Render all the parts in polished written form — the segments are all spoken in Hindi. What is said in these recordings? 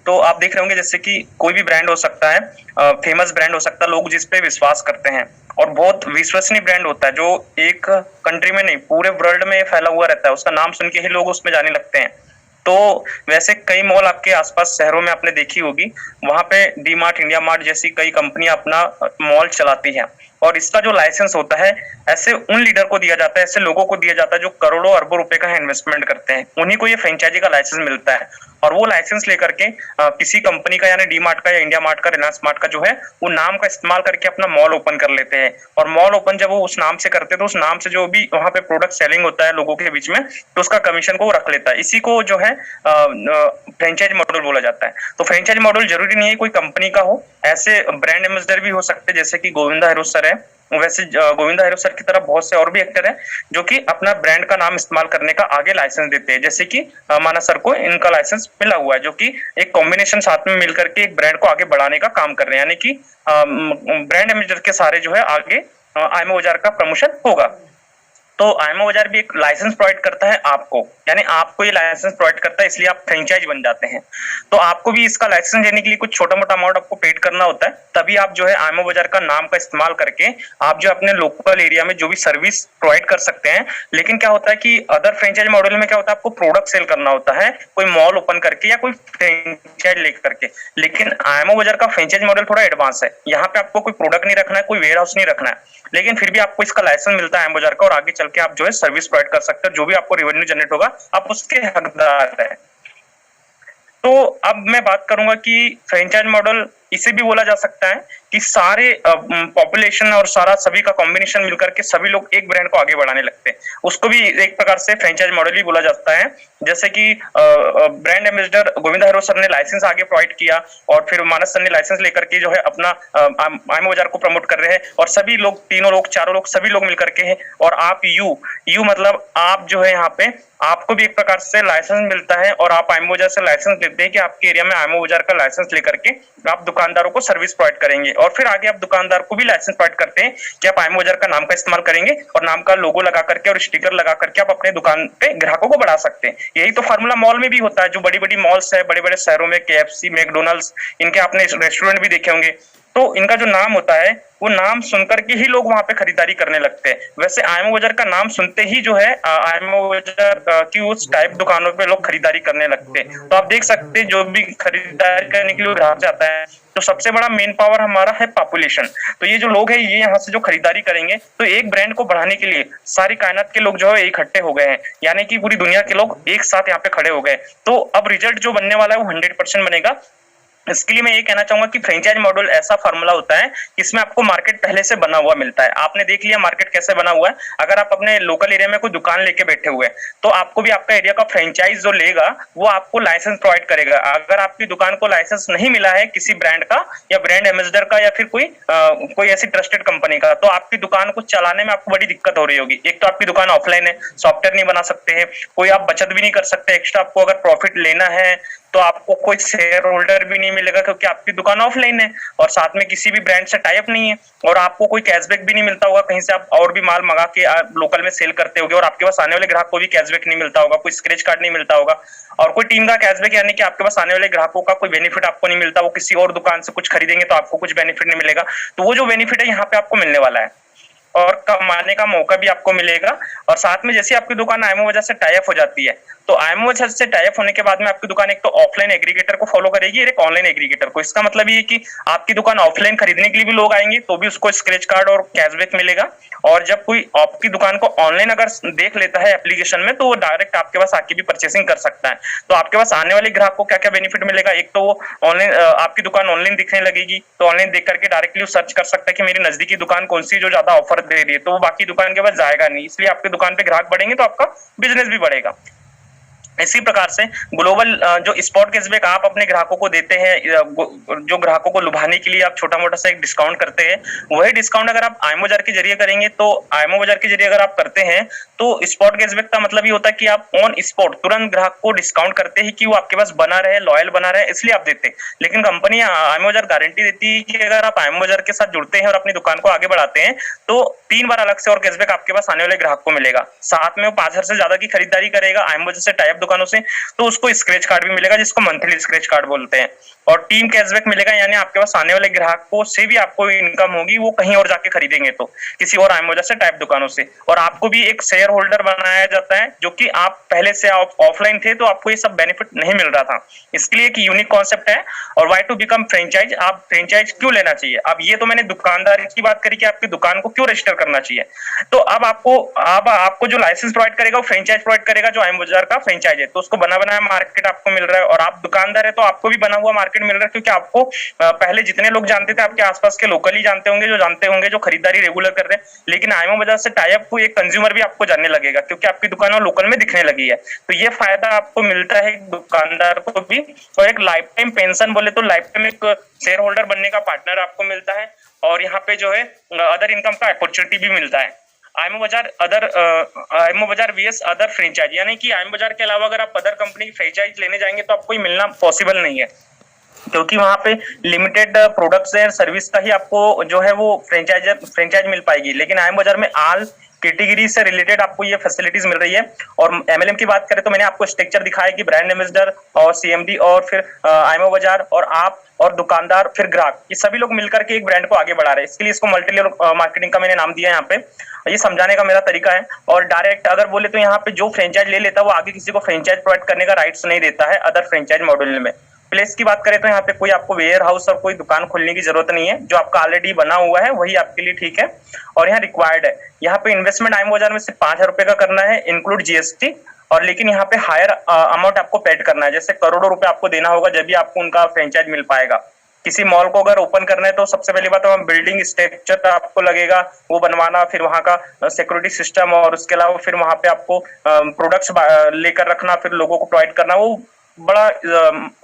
तो आप देख रहे होंगे जैसे कि कोई भी ब्रांड हो सकता है, फेमस ब्रांड हो सकता है, लोग जिस पे विश्वास करते हैं और बहुत विश्वसनीय ब्रांड होता है जो एक कंट्री में नहीं पूरे वर्ल्ड में फैला हुआ रहता है, उसका नाम सुन के ही लोग उसमें जाने लगते हैं। तो वैसे कई मॉल आपके आसपास शहरों में आपने देखी होगी, वहां पे डी मार्ट, इंडिया मार्ट जैसी कई कंपनियां अपना मॉल चलाती हैं और इसका जो लाइसेंस होता है ऐसे उन लीडर को दिया जाता है, ऐसे लोगों को दिया जाता है जो करोड़ों अरबों रुपए का इन्वेस्टमेंट करते हैं, उन्हीं को ये फ्रेंचाइजी का लाइसेंस मिलता है। और वो लाइसेंस लेकर के किसी कंपनी का यानी डी मार्ट का या इंडिया मार्ट का, रिलायंस मार्ट का जो है वो नाम का इस्तेमाल करके अपना मॉल ओपन कर लेते हैं। और मॉल ओपन जब वो उस नाम से करते हैं तो उस नाम से जो भी वहां पे प्रोडक्ट सेलिंग होता है लोगों के बीच में, तो उसका कमीशन को वो रख लेता है। इसी को जो है फ्रेंचाइज मॉडल बोला जाता है। तो फ्रेंचाइज मॉडल जरूरी नहीं है कोई कंपनी का हो, ऐसे ब्रांड एम्बेसडर भी हो सकते हैं, जैसे कि गोविंदा हिरोज सर है। वैसे गोविंदा हिरोज सर की तरह बहुत से और भी एक्टर हैं जो कि अपना ब्रांड का नाम इस्तेमाल करने का आगे लाइसेंस देते हैं, जैसे कि मानस सर को इनका लाइसेंस मिला हुआ है, जो कि एक कॉम्बिनेशन साथ में मिलकर के एक ब्रांड को आगे बढ़ाने का काम कर रहे हैं, यानी कि ब्रांड एम्बेसडर के सारे जो है आगे आईएमओ बाजार का प्रमोशन होगा। तो आईएमओ बाजार भी एक लाइसेंस प्रोवाइड करता है आपको, यानी आपको ये लाइसेंस प्रोवाइड करता है, इसलिए आप फ्रेंचाइज बन जाते हैं। तो आपको भी इसका लाइसेंस लेने के लिए कुछ छोटा मोटा अमाउंट आपको पेड करना होता है, तभी आप जो है आईएमओ बाजार का नाम का इस्तेमाल करके आप जो अपने लोकल एरिया में जो भी सर्विस प्रोवाइड कर सकते हैं। लेकिन क्या होता है कि अदर फ्रेंचाइज मॉडल में क्या होता है, आपको प्रोडक्ट सेल करना होता है कोई मॉल ओपन करके या कोई फ्रेंचाइज लेकर के। लेकिन आईएमओ बाजार का फ्रेंचाइज मॉडल थोड़ा एडवांस है, यहाँ पे आपको कोई प्रोडक्ट नहीं रखना है, कोई वेयर हाउस नहीं रखना है, लेकिन फिर भी आपको इसका लाइसेंस मिलता है आईएमओ बाजार का और आगे चल के आप जो है सर्विस प्रोवाइड कर सकते हैं, जो भी आपको रेवेन्यू जनरेट होगा आप उसके हकदार है। तो अब मैं बात करूंगा कि फ्रेंचाइज मॉडल इसे भी बोला जा सकता है कि सारे पॉपुलेशन और सारा सभी का कॉम्बिनेशन मिलकर के सभी लोग एक ब्रांड को आगे बढ़ाने लगते हैं, उसको भी एक प्रकार से फ्रेंचाइज मॉडल ही बोला जाता है। जैसे कि brand ambassador Govinda heroes sir ने लाइसेंस आगे प्रोवाइड किया और फिर मानस सर ने लाइसेंस लेकर के जो है अपना आईएमओ बाजार को प्रमोट कर रहे हैं, और सभी लोग, तीनों लोग, चारों लोग, सभी लोग मिलकर के हैं। और आप यू मतलब आप जो है यहाँ पे आपको भी एक प्रकार से लाइसेंस मिलता है और आप आईएमओ बाजार से लाइसेंस लेते हैं कि आपके एरिया में आईएमओ बाजार का लाइसेंस लेकर के आप दुकानदारों को सर्विस प्रोवाइड करेंगे, और फिर आगे आप दुकानदार को भी लाइसेंस प्रोवाइड करते हैं कि आप आईएमओ बाजार का नाम का इस्तेमाल करेंगे और नाम का लोगो लगा करके और स्टिकर लगा करके आप अपने दुकान पे ग्राहकों को बढ़ा सकते हैं। यही तो फार्मूला मॉल में भी होता है, जो बड़ी बड़ी मॉल्स है बड़े बड़े शहरों में, केएफसी, मैकडोनल्ड्स, इनके आपने रेस्टोरेंट भी देखे होंगे। तो इनका जो नाम होता है वो नाम सुनकर के ही लोग वहां पे खरीदारी करने लगते हैं। वैसे आईएमओ बाजार का नाम सुनते ही जो है आईएमओ बाजार की उस टाइप दुकानों पे लोग खरीदारी करने लगते हैं। तो आप देख सकते हैं जो भी खरीदारी करने के लिए ग्राहक जाता है, तो सबसे बड़ा मेन पावर हमारा है पॉपुलेशन। तो ये जो लोग हैं ये यहाँ से जो खरीदारी करेंगे, तो एक ब्रांड को बढ़ाने के लिए सारी कायनात के लोग जो है इकट्ठे हो गए हैं, यानी कि पूरी दुनिया के लोग एक साथ यहाँ पे खड़े हो गए। तो अब रिजल्ट जो बनने वाला है वो 100% बनेगा। इसके लिए मैं ये कहना चाहूंगा कि फ्रेंचाइज मॉडल ऐसा फार्मूला होता है इसमें आपको मार्केट पहले से बना हुआ मिलता है। आपने देख लिया मार्केट कैसे बना हुआ है। अगर आप अपने लोकल एरिया में कोई दुकान लेके बैठे हुए हैं तो आपको भी आपका एरिया का फ्रेंचाइज जो लेगा वो आपको लाइसेंस प्रोवाइड करेगा। अगर आपकी दुकान को लाइसेंस नहीं मिला है किसी ब्रांड का या ब्रांड एम्बेसडर का या फिर कोई ऐसी ट्रस्टेड कंपनी का, तो आपकी दुकान को चलाने में आपको बड़ी दिक्कत हो रही होगी। एक तो आपकी दुकान ऑफलाइन है, सॉफ्टवेयर नहीं बना सकते हैं, कोई आप बचत भी नहीं कर सकते एक्स्ट्रा। आपको अगर प्रॉफिट लेना है तो आपको कोई शेयर होल्डर भी नहीं मिलेगा क्योंकि आपकी दुकान ऑफलाइन है, और साथ में किसी भी ब्रांड से टाई अप नहीं है, और आपको कोई कैशबैक भी नहीं मिलता होगा कहीं से। आप और भी माल मंगा के लोकल में सेल करते होगे और आपके पास आने वाले ग्राहक को भी कैशबैक नहीं मिलता होगा, कोई स्क्रैच कार्ड नहीं मिलता होगा, और कोई टीम का कैशबैक, यानी कि आपके पास आने वाले ग्राहकों का कोई बेनिफिट आपको नहीं मिलता। वो किसी और दुकान से कुछ खरीदेंगे तो आपको कुछ बेनिफिट नहीं मिलेगा। तो वो जो बेनिफिट है यहाँ पे आपको मिलने वाला है और कमाने का मौका भी आपको मिलेगा। और साथ में जैसे आपकी दुकान आईएमओ बाजार से टाई अप हो जाती है, तो आईएमओ बाजार से टाई अप होने के बाद में आपकी दुकान एक तो ऑफलाइन एग्रीगेटर को फॉलो करेगी और एक ऑनलाइन एग्रीगेटर को। इसका मतलब ये है कि आपकी दुकान ऑफलाइन खरीदने के लिए भी लोग आएंगे तो भी उसको स्क्रैच कार्ड और कैशबैक मिलेगा, और जब कोई आपकी दुकान को ऑनलाइन अगर देख लेता है एप्लीकेशन में तो वो डायरेक्ट आपके पास आके भी परचेसिंग कर सकता है। तो आपके पास आने वाले ग्राहक को क्या क्या बेनिफिट मिलेगा, एक तो वो ऑनलाइन आपकी दुकान ऑनलाइन दिखने लगेगी, तो ऑनलाइन देख करके डायरेक्टली सर्च कर सकता है कि मेरी नजदीकी दुकान कौन सी जो ज्यादा ऑफर दे रही है, तो वो बाकी दुकान के पास जाएगा नहीं, इसलिए आपकी दुकान पे ग्राहक बढ़ेंगे तो आपका बिजनेस भी बढ़ेगा। इसी प्रकार से ग्लोबल जो स्पॉट कैशबैक आप अपने ग्राहकों को देते हैं, जो ग्राहकों को लुभाने के लिए आप छोटा मोटा सा एक डिस्काउंट करते हैं, वही डिस्काउंट अगर आप आईएमओ बाजार के जरिए करेंगे, तो आईएमओ बाजार के जरिए अगर आप करते हैं तो स्पॉट कैशबैक का मतलब ये होता है कि आप ऑन स्पॉट तुरंत ग्राहक को डिस्काउंट करते हैं कि वो आपके पास बना रहे, लॉयल बना रहे, इसलिए आप देते हैं। लेकिन कंपनी आईएमओ बाजार गारंटी देती है कि अगर आप आईएमओ बाजार के साथ जुड़ते हैं और अपनी दुकान को आगे बढ़ाते हैं तो 3 बार अलग से और कैशबैक आपके पास आने वाले ग्राहक को मिलेगा। साथ में वो 5,000 से ज्यादा की खरीदारी करेगा, आईएमओ बाजार से टाई अप दुकानों से, तो उसको स्क्रैच कार्ड भी मिलेगा जिसको मंथली स्क्रैच कार्ड बोलते हैं। और टीम कैशबैक मिलेगा, यानी आपके पास आने वाले ग्राहकों से भी आपको इनकम होगी, वो कहीं और जाके खरीदेंगे तो किसी और आइमोजा से टाइप दुकानों से। और आपको भी एक शेयर होल्डर बनाया जाता है, जो कि आप पहले से ऑफलाइन थे तो आपको ये सब बेनिफिट नहीं मिल रहा था, इसके लिए एक यूनिक कॉन्सेप्ट है। और वाई टू बिकम फ्रेंचाइज, आप फ्रेंचाइज क्यों लेना चाहिए। अब ये तो मैंने दुकानदार की बात करी कि आपकी दुकान को क्यों रजिस्टर करना चाहिए, तो अब आपको जो लाइसेंस प्रोवाइड करेगा वो फ्रेंचाइज प्रोवाइड करेगा, जो आइमोजार का फ्रेंचाइज है, तो उसको बना बनाया मार्केट आपको मिल रहा है। और आप दुकानदार है तो आपको भी बना हुआ मार्केट मिल रहा है, क्योंकि आपको पहले जितने लोग जानते थे आपके आसपास के लोकल ही जानते होंगे जो खरीदारी रेगुलर कर रहे हैं, लेकिन आइमो बाजार से टाई अप हुए एक कंज्यूमर भी आपको जानने लगेगा, क्योंकि आपकी दुकान और लोकल में दिखने लगी है। तो ये फायदा आपको मिलता है दुकानदार को भी। और एक लाइफ टाइम पेंशन बोले तो लाइफ टाइम एक शेयर होल्डर बनने का पार्टनर आपको मिलता है। और यहाँ पे जो है अदर इनकम का अपॉर्चुनिटी भी मिलता है। आइमो बाजार वीएस अदर फ्रेंचाइज, यानी कि आइमो बाजार के अलावा अगर आप अदर कंपनी की फ्रेंचाइज लेने जाएंगे तो आपको मिलना पॉसिबल नहीं है, क्योंकि वहां पे लिमिटेड प्रोडक्ट्स एंड सर्विस का ही आपको जो है वो फ्रेंचाइज मिल पाएगी। लेकिन आइमो बाजार में ऑल कैटेगरी से रिलेटेड आपको ये फैसिलिटीज मिल रही है। और एमएलएम की बात करें तो मैंने आपको स्ट्रक्चर दिखाया कि ब्रांड एम्बेसडर और सीएमडी और फिर आइमो बाजार और आप और दुकानदार फिर ग्राहक, ये सभी लोग मिलकर के एक ब्रांड को आगे बढ़ा रहे हैं। इसके लिए इसको मल्टी लेवल मार्केटिंग का मैंने नाम दिया है यहाँ पे, ये समझाने का मेरा तरीका है। और डायरेक्ट अगर बोले तो यहाँ पे जो फ्रेंचाइज ले लेता है वो आगे किसी को फ्रेंचाइज प्रोवाइड करने का राइट्स नहीं देता है अदर फ्रेंचाइज मॉडल में। प्लेस की बात करें तो यहाँ पे कोई आपको वेयर हाउस और कोई दुकान खोलने की जरूरत नहीं है, जो आपका ऑलरेडी बना हुआ है वही आपके लिए ठीक है। और यहाँ रिक्वायर्ड है, यहाँ पे इन्वेस्टमेंट आइमो बाजार में सिर्फ 5,000 रुपए का करना है इंक्लूड जीएसटी। और लेकिन यहाँ पे हायर अमाउंट आपको पेड करना है, जैसे करोड़ों रुपए आपको देना होगा जब भी आपको उनका फ्रेंचाइज मिल पाएगा। किसी मॉल को अगर ओपन करना है तो सबसे पहली बात बिल्डिंग स्ट्रक्चर आपको लगेगा वो बनवाना, फिर वहां का सिक्योरिटी सिस्टम, और उसके अलावा फिर वहां पे आपको प्रोडक्ट्स लेकर रखना, फिर लोगों को प्रोवाइड करना, वो बड़ा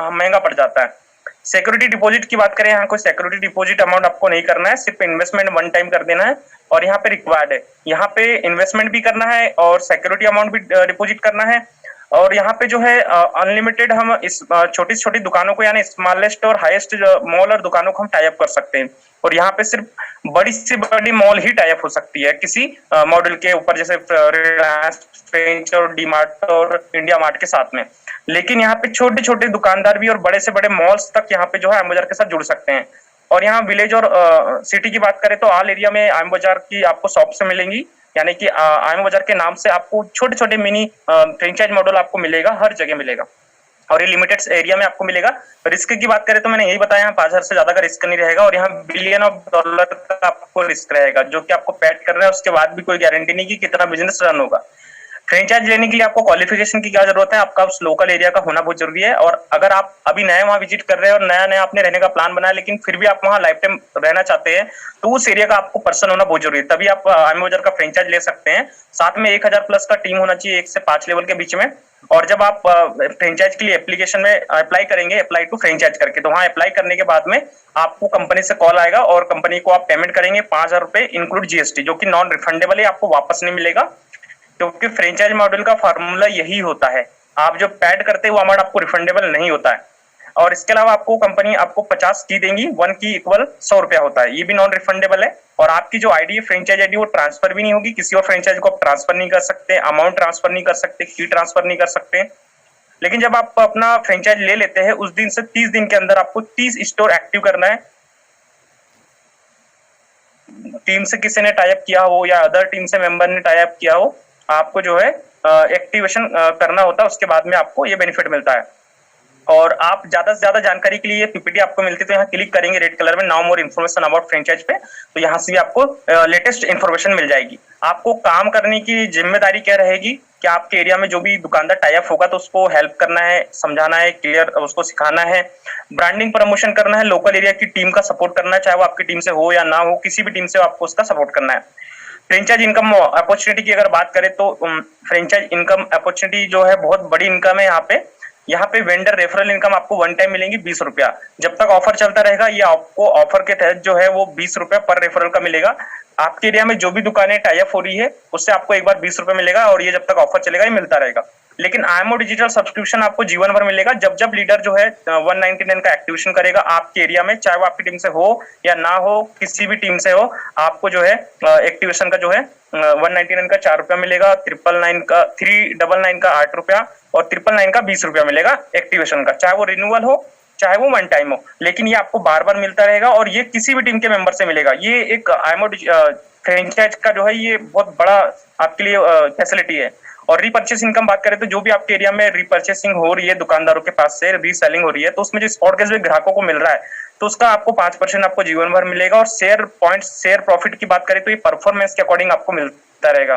महंगा पड़ जाता है। सिक्योरिटी डिपॉजिट की बात करें, यहाँ कोई सिक्योरिटी डिपॉजिट अमाउंट आपको नहीं करना है, सिर्फ इन्वेस्टमेंट वन टाइम कर देना है। और यहाँ पे रिक्वायर्ड है, यहाँ पे इन्वेस्टमेंट भी करना है और सिक्योरिटी अमाउंट भी डिपॉजिट करना है। और यहाँ पे जो है अनलिमिटेड हम इस छोटी छोटी दुकानों को, यानी स्मॉलेस्ट और हाईएस्ट मॉल और दुकानों को हम टाई अप कर सकते हैं। और यहाँ पे सिर्फ बड़ी से बड़ी मॉल ही टाई अप हो सकती है किसी मॉडल के ऊपर, जैसे रिलायंस, फ्रेंच और डी मार्ट और इंडिया मार्ट के साथ में। लेकिन यहाँ पे छोटे छोटे दुकानदार भी और बड़े से बड़े मॉल्स तक यहाँ पे जो है आइमो बाजार के साथ जुड़ सकते हैं। और यहाँ विलेज और सिटी की बात करें तो ऑल एरिया में आइमो बाजार की आपको शॉप से मिलेंगी, यानी कि आइमो बाजार के नाम से आपको छोटे छोटे मिनी फ्रेंचाइज मॉडल आपको मिलेगा, हर जगह मिलेगा। और ये लिमिटेड एरिया में आपको मिलेगा। रिस्क की बात करें तो मैंने यही बताया, यहाँ 5,000 से ज्यादा का रिस्क नहीं रहेगा। और यहाँ $1 बिलियन का आपको रिस्क रहेगा, जो कि आपको पैड कर रहा है, उसके बाद भी कोई गारंटी नहीं कि कितना बिजनेस रन होगा। फ्रेंचाइज लेने के लिए आपको क्वालिफिकेशन की क्या जरूरत है, आपका उस लोकल एरिया का होना बहुत जरूरी है। और अगर आप अभी नया वहां विजिट कर रहे हैं और नया नया आपने रहने का प्लान बनाया, लेकिन फिर भी आप वहां लाइफ टाइम रहना चाहते हैं, तो उस एरिया का आपको पर्सन होना बहुत जरूरी है, तभी आप आइमो बाजार का फ्रेंचाइज ले सकते हैं। साथ में 1,000 प्लस का टीम होना चाहिए, 1 से 5 लेवल के बीच में। और जब आप फ्रेंचाइज के लिए एप्लीकेशन में अप्लाई करेंगे, अप्लाई टू फ्रेंचाइज करके, तो वहां अप्लाई करने के बाद में आपको कंपनी से कॉल आएगा और कंपनी को आप पेमेंट करेंगे 5,000 रुपए इंक्लूड जीएसटी, जो कि नॉन रिफंडेबल है, आपको वापस नहीं मिलेगा। क्योंकि फ्रेंचाइज मॉडल का फार्मूला यही होता है, आप जो पैड करते हैं वो अमाउंट आपको रिफंडेबल नहीं होता है। और इसके अलावा आपको कंपनी आपको 50 की देंगी, 1 की इक्वल 100 रुपया होता है, ये भी नॉन रिफंडेबल है। और आपकी जो आईडी है फ्रेंचाइज आईडी, वो ट्रांसफर भी नहीं होगी, किसी और फ्रेंचाइज को आप ट्रांसफर नहीं कर सकते, अमाउंट ट्रांसफर नहीं कर सकते, की ट्रांसफर नहीं कर सकते। लेकिन जब आप अपना फ्रेंचाइज ले लेते हैं, उस दिन से 30 दिन के अंदर आपको 30 स्टोर एक्टिव करना है। टीम से किसी ने टाई अप किया हो या अदर टीम से मेंबर ने टाई अप किया हो, आपको जो है एक्टिवेशन करना होता है, उसके बाद में आपको ये बेनिफिट मिलता है। और आप ज्यादा से ज्यादा जानकारी के लिए ये पीपीटी आपको मिलती है, तो यहाँ क्लिक करेंगे रेड कलर में now more information about franchise पे, तो यहाँ से भी आपको लेटेस्ट इन्फॉर्मेशन मिल जाएगी। आपको काम करने की जिम्मेदारी क्या रहेगी कि आपके एरिया में जो भी दुकानदार टाई अप होगा तो उसको हेल्प करना है, समझाना है, क्लियर उसको सिखाना है, ब्रांडिंग प्रमोशन करना है, लोकल एरिया की टीम का सपोर्ट करना है, चाहे वो आपकी टीम से हो या ना हो, किसी भी टीम से आपको उसका सपोर्ट करना है। फ्रेंचाइज इनकम अपॉर्चुनिटी की अगर बात करें तो फ्रेंचाइज इनकम अपॉर्चुनिटी जो है बहुत बड़ी इनकम है यहाँ पे वेंडर रेफरल इनकम आपको वन टाइम मिलेंगी 20 रुपया। जब तक ऑफर चलता रहेगा, ये आपको ऑफर के तहत जो है वो 20 रुपया पर रेफरल का मिलेगा। आपके एरिया में जो भी दुकानें टाई अप हो रही है उससे आपको एक बार 20 रुपए मिलेगा, और ये जब तक ऑफर चलेगा ये मिलता रहेगा। लेकिन IMO डिजिटल सब्सक्रिप्शन आपको जीवन भर मिलेगा जब जब लीडर जो है 199 का एक्टिवेशन करेगा आपके एरिया में, चाहे वो आपकी टीम से हो या ना हो, किसी भी टीम से हो, आपको जो है एक्टिवेशन का जो है 199 का 4 रुपया मिलेगा, 399 का 8 रुपया और 999 का 20 रुपया मिलेगा एक्टिवेशन का, चाहे वो रिन्यूअल हो चाहे वो वन टाइम हो, लेकिन ये आपको बार बार मिलता रहेगा और ये किसी भी टीम के मेंबर से मिलेगा। ये एक IMO फ्रेंचाइज का जो है ये बहुत बड़ा आपके लिए फैसिलिटी है। और रीपर्चेस इनकम बात करें तो जो भी आपके एरिया में रीपर्चेसिंग हो रही है दुकानदारों के पास से, रीसेलिंग हो रही है, तो उसमें जो स्पॉट कैशबैक ग्राहकों को मिल रहा है तो उसका आपको 5% आपको जीवन भर मिलेगा। और शेयर पॉइंट, शेयर प्रॉफिट की बात करें तो ये परफॉर्मेंस के अकॉर्डिंग आपको मिलता रहेगा।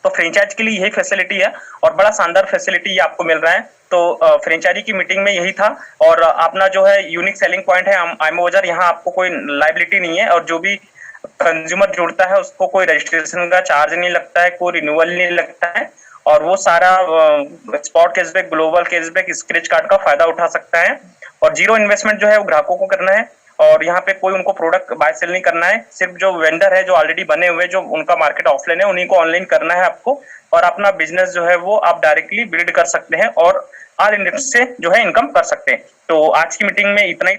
तो फ्रेंचाइज के लिए यही फैसिलिटी है और बड़ा शानदार फैसिलिटी ये आपको मिल रहा है। तो फ्रेंचाइजी की मीटिंग में यही था। और अपना जो है यूनिक सेलिंग पॉइंट है IMO बाजार, यहाँ आपको कोई लाइबिलिटी नहीं है और जो भी कंज्यूमर जुड़ता है उसको कोई रजिस्ट्रेशन का चार्ज नहीं लगता है, कोई रिन्यूअल नहीं लगता है और वो सारा spot cashback, global cashback, scratch card का फायदा उठा सकता है। और जीरो इन्वेस्टमेंट जो है वो ग्राहकों को करना है और यहाँ पे कोई उनको प्रोडक्ट बाय सेल नहीं करना है, सिर्फ जो वेंडर है जो ऑलरेडी बने हुए, जो उनका मार्केट ऑफलाइन है, उन्हीं को ऑनलाइन करना है आपको और अपना बिजनेस जो है वो आप डायरेक्टली बिल्ड कर सकते हैं और ऑल इंडिया से जो है इनकम कर सकते हैं। तो आज की मीटिंग में इतना ही।